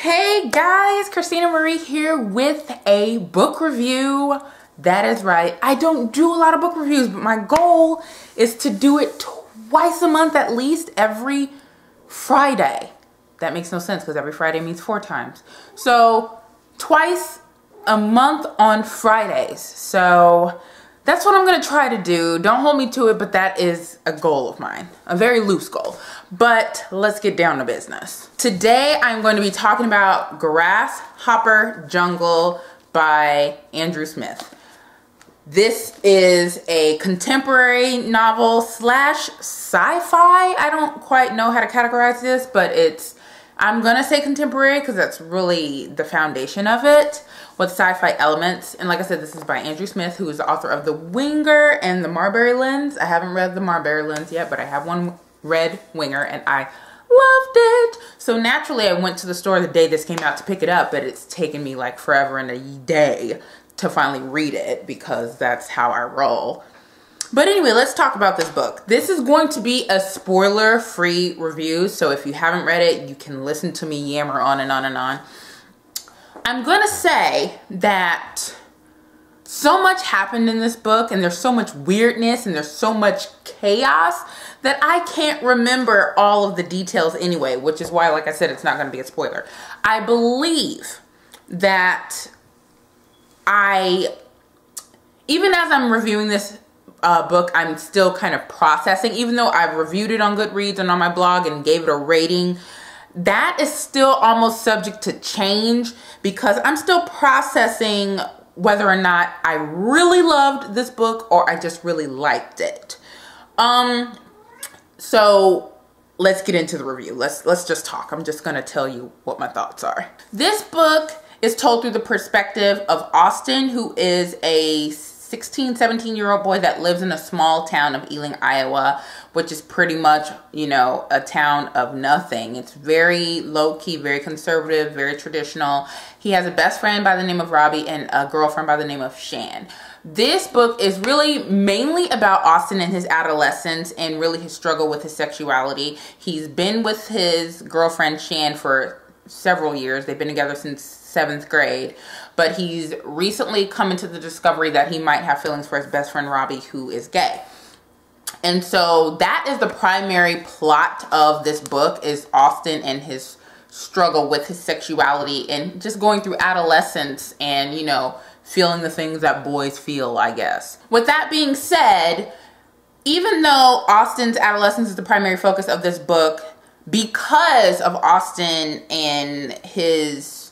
Hey guys, Christina Marie here with a book review. That is right, I don't do a lot of book reviews, but my goal is to do it twice a month at least, every Friday. That makes no sense because every Friday means 4 times. So twice a month on Fridays. So that's what I'm gonna try to do. Don't hold me to it, but that is a goal of mine. A very loose goal. But let's get down to business. Today I'm going to be talking about Grasshopper Jungle by Andrew Smith. This is a contemporary novel slash sci-fi. I don't quite know how to categorize this, but I'm gonna say contemporary because that's really the foundation of it, with sci-fi elements. And like I said, this is by Andrew Smith, who is the author of The Winger and The Marbury Lens. I haven't read The Marbury Lens yet, but I have read Winger and I loved it. So naturally I went to the store the day this came out to pick it up, but it's taken me like forever and a day to finally read it because that's how I roll. But anyway, let's talk about this book. This is going to be a spoiler-free review, so if you haven't read it, you can listen to me yammer on and on and on. I'm gonna say that so much happened in this book, and there's so much weirdness, and there's so much chaos that I can't remember all of the details anyway, which is why, like I said, it's not gonna be a spoiler. I believe that even as I'm reviewing this book, I'm still kind of processing, even though I've reviewed it on Goodreads and on my blog and gave it a rating, that is still almost subject to change because I'm still processing whether or not I really loved this book or I just really liked it. So let's get into the review. Let's just talk. I'm just gonna tell you what my thoughts are. This book is told through the perspective of Austin, who is a 17-year-old boy that lives in a small town of Ealing, Iowa, which is pretty much, you know, a town of nothing. It's very low-key, very conservative, very traditional. He has a best friend by the name of Robbie and a girlfriend by the name of Shan. This book is really mainly about Austin and his adolescence and really his struggle with his sexuality. He's been with his girlfriend Shan for several years. They've been together since 7th grade, but he's recently come into the discovery that he might have feelings for his best friend Robbie, who is gay. And so that is the primary plot of this book, is Austin and his struggle with his sexuality and just going through adolescence and, you know, feeling the things that boys feel, I guess. With that being said, even though Austin's adolescence is the primary focus of this book, because of Austin and his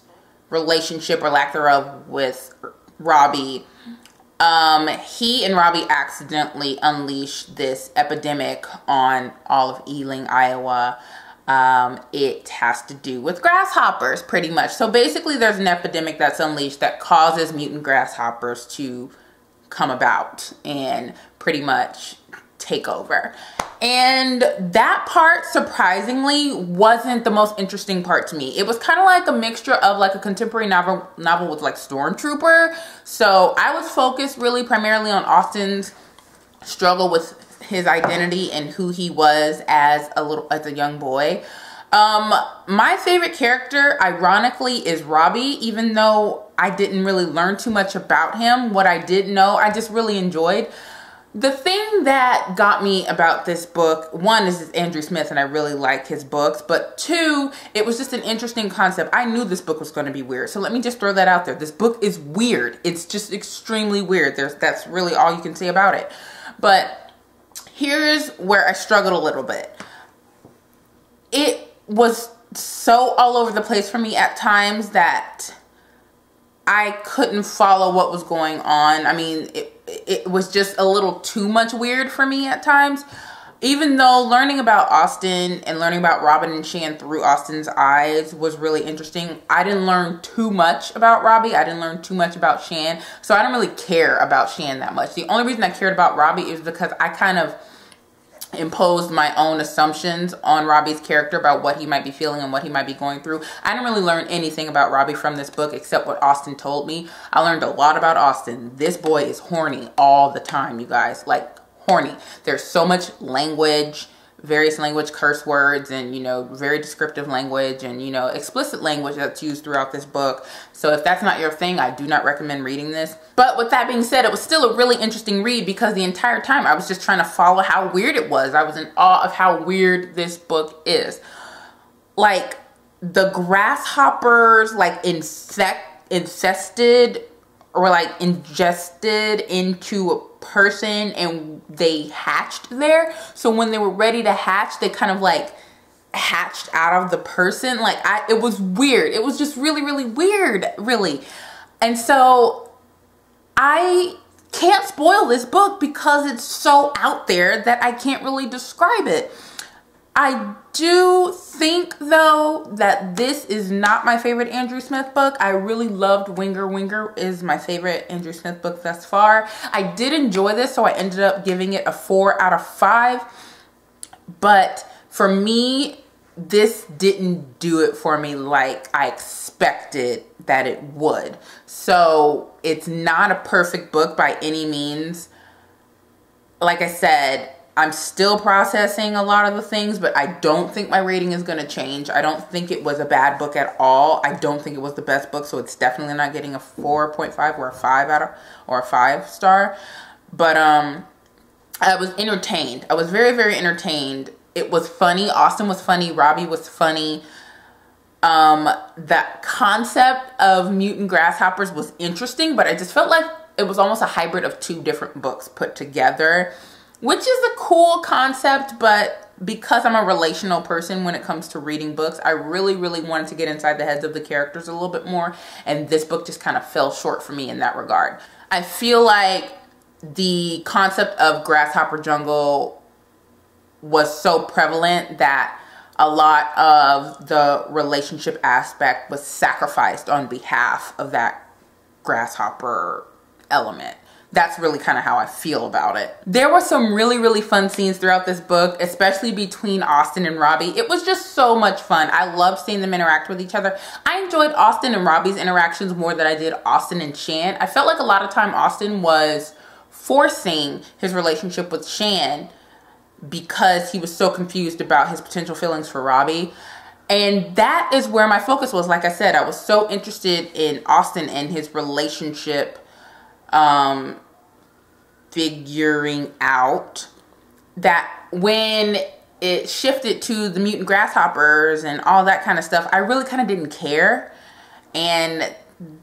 relationship or lack thereof with Robbie, he and Robbie accidentally unleashed this epidemic on all of Ealing, Iowa. It has to do with grasshoppers, pretty much. So basically there's an epidemic that's unleashed that causes mutant grasshoppers to come about and pretty much take over. And that part, surprisingly, wasn't the most interesting part to me. It was kind of like a mixture of like a contemporary novel with like Stormtrooper. So I was focused really primarily on Austin's struggle with his identity and who he was as a young boy. My favorite character, ironically, is Robbie, even though I didn't really learn too much about him. What I did know, I just really enjoyed. The thing that got me about this book, one, is it's Andrew Smith and I really like his books, but two, it was just an interesting concept. I knew this book was going to be weird, so let me just throw that out there. This book is weird. It's just extremely weird. That's really all you can say about it. But here's where I struggled a little bit. It was so all over the place for me at times that I couldn't follow what was going on. I mean, it was just a little too much weird for me at times. Even though learning about Austin and learning about Robin and Shan through Austin's eyes was really interesting, I didn't learn too much about Robbie. I didn't learn too much about Shan. So I don't really care about Shan that much. The only reason I cared about Robbie is because I kind of imposed my own assumptions on Robbie's character about what he might be feeling and what he might be going through. I didn't really learn anything about Robbie from this book except what Austin told me. I learned a lot about Austin. This boy is horny all the time, you guys. Like, horny. There's so much language, various language, curse words, and, you know, very descriptive language, and, you know, explicit language that's used throughout this book. So if that's not your thing, I do not recommend reading this. But with that being said, it was still a really interesting read because the entire time I was just trying to follow how weird it was. I was in awe of how weird this book is. Like, the grasshoppers, like, infested or like ingested into a person, and they hatched there. So when they were ready to hatch, they kind of like hatched out of the person. Like, it was weird. It was just really, really weird, really. And so I can't spoil this book because it's so out there that I can't really describe it. I do think, though, that this is not my favorite Andrew Smith book. I really loved Winger. Winger is my favorite Andrew Smith book thus far. I did enjoy this, so I ended up giving it a 4 out of 5. But for me, this didn't do it for me like I expected that it would. So it's not a perfect book by any means. Like I said, I'm still processing a lot of the things, but I don't think my rating is going to change. I don't think it was a bad book at all. I don't think it was the best book, so it's definitely not getting a 4.5 or a 5 star. But I was entertained. I was very, very entertained. It was funny. Austin was funny. Robbie was funny. That concept of mutant grasshoppers was interesting, but I just felt like it was almost a hybrid of 2 different books put together, which is a cool concept. But because I'm a relational person when it comes to reading books, I really, really wanted to get inside the heads of the characters a little bit more, and this book just kind of fell short for me in that regard. I feel like the concept of Grasshopper Jungle was so prevalent that a lot of the relationship aspect was sacrificed on behalf of that grasshopper element. That's really kind of how I feel about it. There were some really, really fun scenes throughout this book, especially between Austin and Robbie. It was just so much fun. I loved seeing them interact with each other. I enjoyed Austin and Robbie's interactions more than I did Austin and Shan. I felt like a lot of time Austin was forcing his relationship with Shan because he was so confused about his potential feelings for Robbie. And that is where my focus was. Like I said, I was so interested in Austin and his relationship figuring out, that when it shifted to the mutant grasshoppers and all that kind of stuff, I really kind of didn't care. And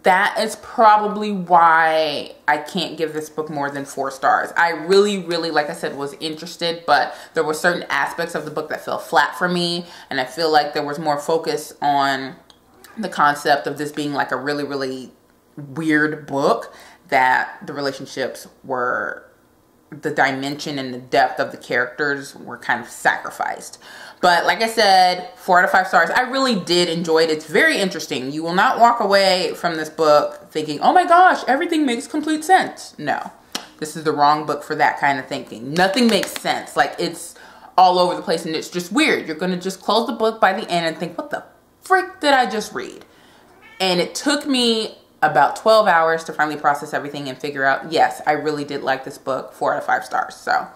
that is probably why I can't give this book more than 4 stars. I really, really, like I said, was interested, but there were certain aspects of the book that fell flat for me. And I feel like there was more focus on the concept of this being like a really, really weird book, that the relationships were, the dimension and the depth of the characters were kind of sacrificed. But like I said, 4 out of 5 stars. I really did enjoy it. It's very interesting. You will not walk away from this book thinking, oh my gosh, everything makes complete sense. No, this is the wrong book for that kind of thinking. Nothing makes sense. Like, it's all over the place and it's just weird. You're going to just close the book by the end and think, what the frick did I just read? And it took me about 12 hours to finally process everything and figure out, yes, I really did like this book. 4 out of 5 stars. So,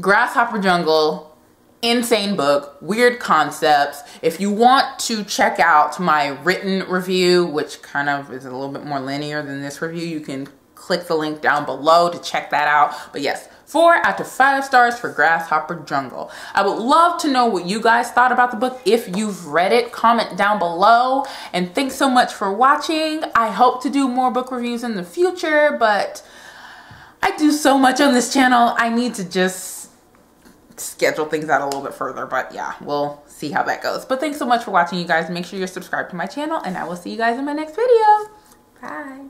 Grasshopper Jungle, insane book, weird concepts. If you want to check out my written review, which kind of is a little bit more linear than this review, you can click the link down below to check that out. But yes, 4 out of 5 stars for Grasshopper Jungle. I would love to know what you guys thought about the book. If you've read it, comment down below. And thanks so much for watching. I hope to do more book reviews in the future, but I do so much on this channel. I need to just schedule things out a little bit further, but yeah, we'll see how that goes. But thanks so much for watching, you guys. Make sure you're subscribed to my channel, and I will see you guys in my next video. Bye.